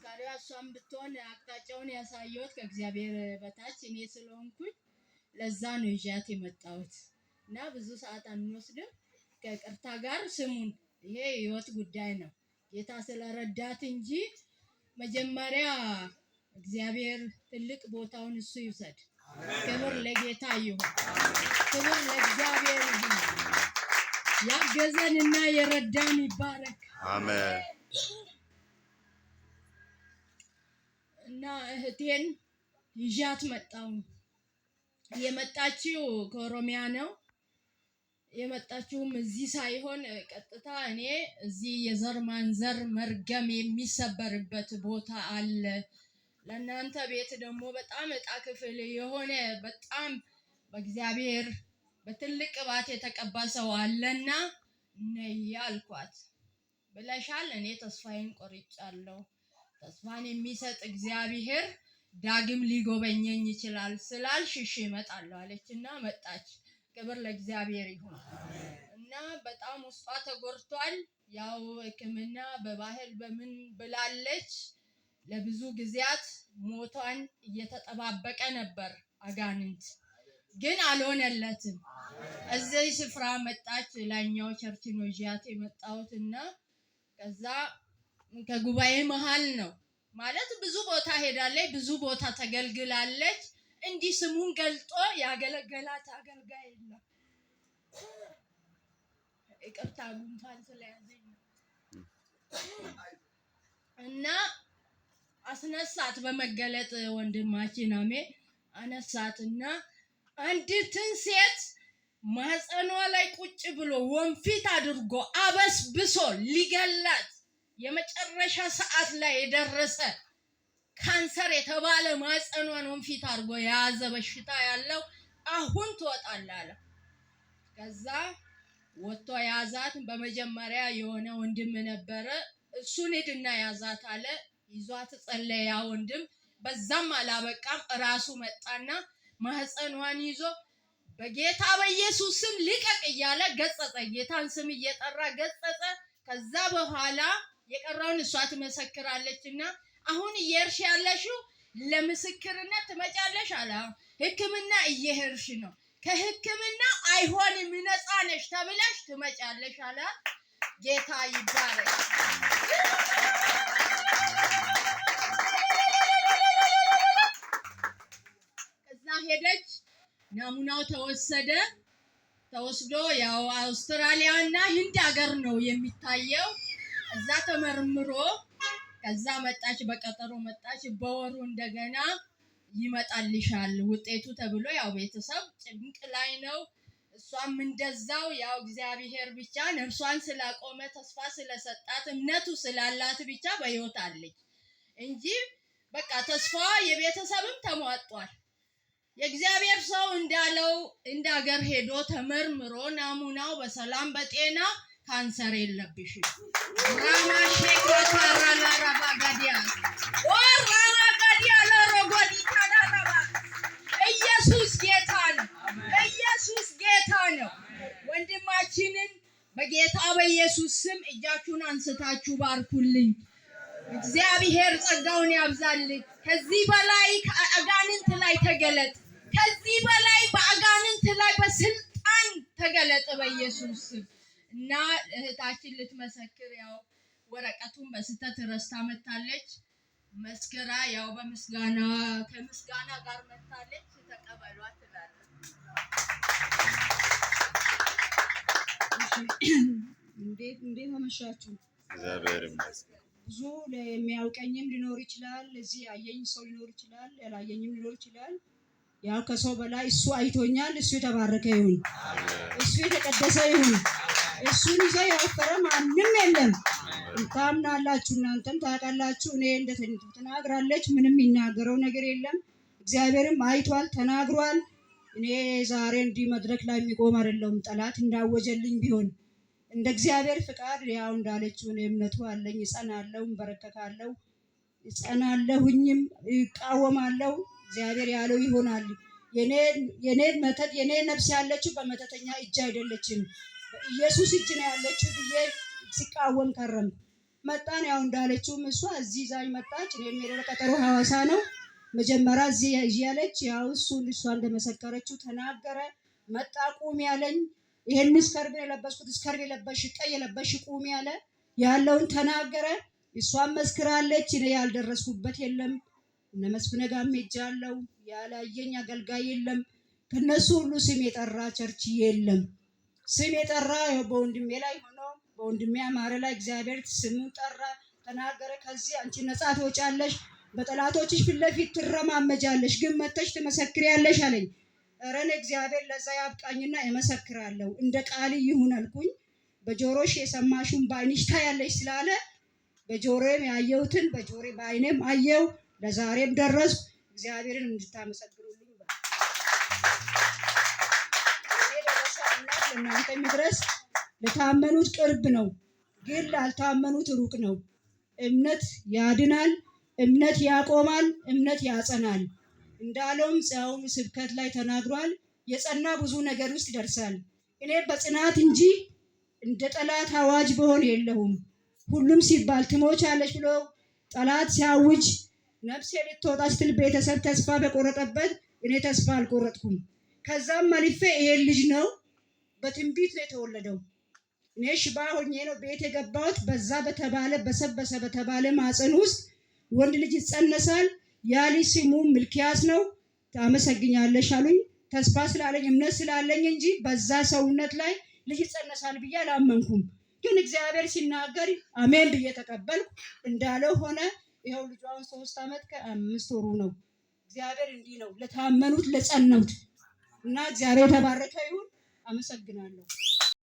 መስካሪዋ እሷም ብትሆን አቅጣጫውን ያሳየሁት ከእግዚአብሔር በታች እኔ ስለሆንኩኝ ለዛ ነው ይዣት የመጣሁት እና ብዙ ሰዓት አንወስድም። ከቅርታ ጋር ስሙን ይሄ ህይወት ጉዳይ ነው። ጌታ ስለረዳት እንጂ መጀመሪያ እግዚአብሔር ትልቅ ቦታውን እሱ ይውሰድ። ክብር ለጌታ ይሁን። ክብር ለእግዚአብሔር ይሁን። ያገዘንና የረዳን ይባረክ። አሜን። እና እህቴን ይዣት መጣሁ። የመጣችው ከኦሮሚያ ነው። የመጣችውም እዚህ ሳይሆን ቀጥታ እኔ እዚህ የዘር ማንዘር መርገም የሚሰበርበት ቦታ አለ። ለእናንተ ቤት ደግሞ በጣም ዕጣ ክፍል የሆነ በጣም በእግዚአብሔር በትልቅ ቅባት የተቀባ ሰው አለና ነይ አልኳት። ብለሻል። እኔ ተስፋዬን ቆርጫለሁ። ተስፋን የሚሰጥ እግዚአብሔር ዳግም ሊጎበኘኝ ይችላል ስላልሽ እሺ እመጣለሁ አለችና መጣች። ክብር ለእግዚአብሔር ይሁን። እና በጣም ውስጧ ተጎድቷል። ያው ሕክምና በባህል በምን ብላለች። ለብዙ ጊዜያት ሞቷን እየተጠባበቀ ነበር አጋንንት፣ ግን አልሆነለትም። እዚህ ስፍራ መጣች። ላይኛው ቸርች ነው ይዣት የመጣሁትና ከዛ ከጉባኤ መሃል ነው ማለት ብዙ ቦታ ሄዳለች፣ ብዙ ቦታ ተገልግላለች። እንዲህ ስሙን ገልጦ ያገለገላት አገልጋይ የለም። ይቅርታ ጉንፋን ስለያዘኝ እና አስነሳት። በመገለጥ ወንድማችን አነሳትና አንዲትን ሴት ማህፀኗ ላይ ቁጭ ብሎ ወንፊት አድርጎ አበስብሶ ሊገላት የመጨረሻ ሰዓት ላይ የደረሰ ካንሰር የተባለ ማህፀኗን ወንፊት አድርጎ የያዘ በሽታ ያለው አሁን ትወጣለህ አለ። ከዛ ወጥቶ ያዛት። በመጀመሪያ የሆነ ወንድም ነበረ፣ እሱን ሄድና ያዛት አለ። ይዟት ጸለየ ያ ወንድም። በዛም አላበቃም፣ ራሱ መጣና ማህፀኗን ይዞ በጌታ በኢየሱስ ስም ልቀቅ እያለ ገጸጸ። ጌታን ስም እየጠራ ገጸጸ። ከዛ በኋላ የቀረውን እሷ ትመሰክራለችና አሁን እየሄድሽ ያለሽው ለምስክርነት ትመጫለሽ አለ። ሕክምና እየሄድሽ ነው፣ ከሕክምና አይሆንም ነፃ ነሽ ተብለሽ ትመጫለሽ አለ። ጌታ ይባረክ። እዛ ሄደች። ናሙናው ተወስዶ ያው አውስትራሊያ እና ህንድ ሀገር ነው የሚታየው። እዛ ተመርምሮ ከዛ መጣች፣ በቀጠሮ መጣች። በወሩ እንደገና ይመጣልሻል ውጤቱ ተብሎ ያው ቤተሰብ ጭንቅ ላይ ነው። እሷም እንደዛው ያው እግዚአብሔር ብቻ ነፍሷን ስላቆመ ተስፋ ስለሰጣት እምነቱ ስላላት ብቻ በህይወት አለች እንጂ በቃ ተስፋዋ የቤተሰብም ተሟጧል። የእግዚአብሔር ሰው እንዳለው እንደ ሀገር ሄዶ ተመርምሮ ናሙናው በሰላም በጤና ካንሰር የለብሽም ኢየሱስ ጌታ ነው። ኢየሱስ ጌታ ነው። ወንድማችንን በጌታ በኢየሱስ ስም እጃችሁን አንስታችሁ ባርኩልኝ። እግዚአብሔር ጸጋውን ያብዛልኝ። ከዚህ በላይ ከአጋንንት ላይ ተገለጥ። ከዚህ በላይ በአጋንንት ላይ በስልጣን ተገለጥ በኢየሱስ ስም። እና እህታችን ልትመሰክር ያው ወረቀቱን በስተት ረስታ መታለች። መስከራ ያው በምስጋና ከምስጋና ጋር መታለች። ተቀበሏት ትላለች። እንዴት አመሻችሁ? እግዚአብሔር ይመስገን። ብዙ የሚያውቀኝም ሊኖር ይችላል፣ እዚህ ያየኝ ሰው ሊኖር ይችላል፣ ያላየኝም ሊኖር ይችላል። ያው ከሰው በላይ እሱ አይቶኛል። እሱ የተባረከ ይሁን፣ እሱ የተቀደሰ ይሁን። እሱን ይዞ ያፈረ ማንም የለም። ታምናላችሁ፣ እናንተም ታውቃላችሁ። እኔ ተናግራለች፣ ምንም የሚናገረው ነገር የለም። እግዚአብሔርም አይቷል፣ ተናግሯል። እኔ ዛሬ እንዲህ መድረክ ላይ የሚቆም አይደለሁም። ጠላት እንዳወጀልኝ ቢሆን እንደ እግዚአብሔር ፍቃድ ያው እንዳለችው እኔ እምነቱ አለኝ። እጸናለሁ፣ እንበረከካለሁ፣ እጸናለሁኝም፣ እቃወማለሁ። እግዚአብሔር ያለው ይሆናል። የኔ ነፍስ ያለችው በመተተኛ እጅ አይደለችም፣ በኢየሱስ እጅ ነው ያለችው ብዬ ሲቃወም ከረም። መጣን። ያው እንዳለችውም እሷ እዚህ ይዛኝ መጣች። እኔም የሄደው ቀጠሮ ሐዋሳ ነው። መጀመሪያ እዚህ ያለች ያው እሷ እንደመሰከረችው ተናገረ። መጣ ቁሚ ያለኝ ይሄን ስከርብ የለበስኩት ስከርብ የለበሽ ቀይ የለበሽ ቁሚ ያለ ያለውን ተናገረ። እሷም መስክራለች። እኔ ያልደረስኩበት የለም። እነ መስፍነ ጋርም ሄጃለሁ። ያላየኝ አገልጋይ የለም። ከነሱ ሁሉ ስም የጠራ ቸርች የለም። ስም የጠራ በወንድሜ ላይ ሆኖ በወንድሜ አማረ ላይ እግዚአብሔር ስሙን ጠራ፣ ተናገረ። ከዚህ አንቺ ነፃ ትወጫለሽ፣ በጠላቶችሽ ፊት ለፊት ትረማመጃለሽ፣ ግን መተሽ ትመሰክሪያለሽ አለኝ። ኧረ እኔ እግዚአብሔር ለዛ ያብቃኝና እመሰክራለሁ፣ እንደ ቃል ይሁን አልኩኝ። በጆሮሽ የሰማሽውን በዓይንሽ ታያለሽ ስላለ በጆሮዬም ያየሁትን በጆሮዬ በዓይኔም አየው። ለዛሬም ደረስኩ። እግዚአብሔርን እንድታመሰግኑልኝ ለእናንተ የሚድረስ። ለታመኑት ቅርብ ነው፣ ግን ላልታመኑት ሩቅ ነው። እምነት ያድናል፣ እምነት ያቆማል፣ እምነት ያጸናል እንዳለውም ጻውም ስብከት ላይ ተናግሯል። የጸና ብዙ ነገር ውስጥ ይደርሳል። እኔ በጽናት እንጂ እንደ ጠላት አዋጅ በሆን የለሁም። ሁሉም ሲባል ትሞቻለች ብሎ ጠላት ሲያውጅ ነፍሴ ልትወጣ ስትል ቤተሰብ ተስፋ በቆረጠበት እኔ ተስፋ አልቆረጥኩም። ከዛም አልፌ ይሄን ልጅ ነው በትንቢት ነው የተወለደው። እኔ ሽባ ሆኜ ነው ቤት የገባሁት። በዛ በተባለ በሰበሰ በተባለ ማፀን ውስጥ ወንድ ልጅ ይጸነሳል። ያ ልጅ ስሙ ሚልኪያስ ነው። ታመሰግኛለሽ አሉኝ። ተስፋ ስላለኝ እምነት ስላለኝ እንጂ በዛ ሰውነት ላይ ልጅ ይጸነሳል ብዬ አላመንኩም። ግን እግዚአብሔር ሲናገር አሜን ብዬ ተቀበልኩ። እንዳለው ሆነ። ይኸው ልጇን 3 ዓመት ከ5 ወሩ ነው። እግዚአብሔር እንዲህ ነው ለታመኑት ለጸኑት እና እግዚአብሔር ተባረከ ይሁን። አመሰግናለሁ።